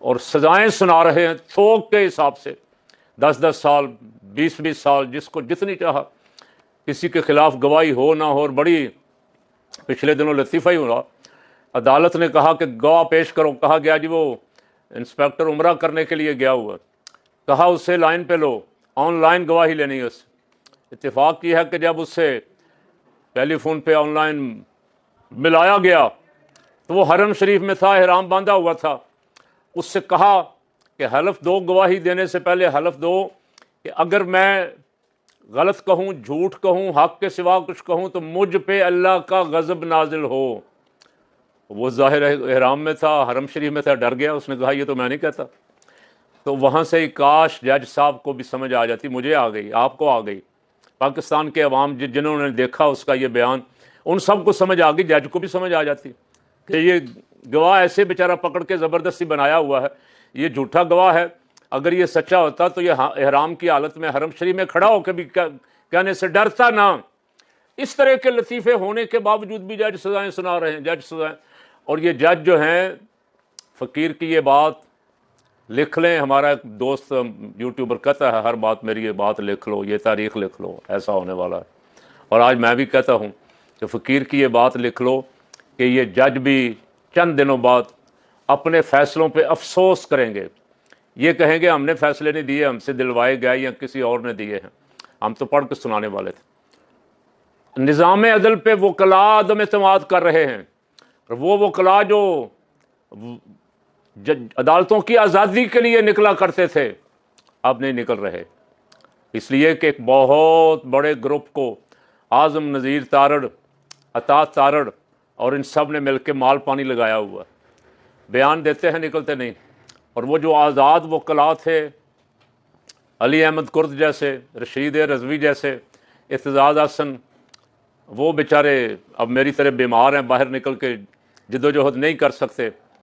اور سزائیں سنا رہے ہیں تھوک کے حساب سے، 10 سال 20 سال، جس کو جتنی چاہا، کسی کے خلاف گواہی ہو نہ ہو۔ اور بڑی پچھلے دنوں لطیفہ ہی ہوا، عدالت نے کہا کہ گواہ پیش کرو، کہا گیا جی وہ انسپیکٹر عمرہ کرنے کے لیے گیا ہوا، کہا اس سے لائن پہ لو، آن لائن گواہی لینی ہے اس سے۔ اتفاق یہ ہے کہ جب اس سے ٹیلی فون پہ آن لائن ملایا گیا تو وہ حرم شریف میں تھا، احرام باندھا ہوا تھا۔ اس سے کہا کہ حلف دو، گواہی دینے سے پہلے حلف دو کہ اگر میں غلط کہوں، جھوٹ کہوں، حق کے سوا کچھ کہوں تو مجھ پہ اللہ کا غضب نازل ہو۔ وہ ظاہر ہے احرام میں تھا، حرم شریف میں تھا، ڈر گیا، اس نے کہا یہ تو میں نہیں کہتا۔ تو وہاں سے کاش جج صاحب کو بھی سمجھ آ جاتی، مجھے آ گئی، آپ کو آ گئی، پاکستان کے عوام جنہوں نے دیکھا اس کا یہ بیان، ان سب کو سمجھ آ گئی، جج کو بھی سمجھ آ جاتی کہ یہ گواہ ایسے بیچارہ پکڑ کے زبردستی بنایا ہوا ہے، یہ جھوٹا گواہ ہے۔ اگر یہ سچا ہوتا تو یہ احرام کی حالت میں حرم شریف میں کھڑا ہو کے بھی کہنے سے ڈرتا نہ۔ اس طرح کے لطیفے ہونے کے باوجود بھی جج سزائیں سنا رہے ہیں، جج سزائیں۔ اور یہ جج جو ہیں، فقیر کی یہ بات لکھ لیں، ہمارا ایک دوست یوٹیوبر کہتا ہے ہر بات میری یہ بات لکھ لو، یہ تاریخ لکھ لو، ایسا ہونے والا ہے۔ اور آج میں بھی کہتا ہوں کہ فقیر کی یہ بات لکھ لو کہ یہ جج بھی چند دنوں بعد اپنے فیصلوں پہ افسوس کریں گے، یہ کہیں گے ہم نے فیصلے نہیں دیے، ہم سے دلوائے گئے یا کسی اور نے دیے ہیں، ہم تو پڑھ کے سنانے والے تھے۔ نظام عدل پہ وکلاء عدم اعتماد کر رہے ہیں، وہ وکلاء جو عدالتوں کی آزادی کے لیے نکلا کرتے تھے اب نہیں نکل رہے، اس لیے کہ ایک بہت بڑے گروپ کو اعظم نذیر تارڑ، عطا تارڑ اور ان سب نے مل کے مال پانی لگایا ہوا ہے، بیان دیتے ہیں نکلتے نہیں۔ اور وہ جو آزاد وکلاء تھے، علی احمد کرد جیسے، رشید رضوی جیسے، اعتزاز احسن، وہ بیچارے اب میری طرح بیمار ہیں، باہر نکل کے جد و جہد نہیں کر سکتے۔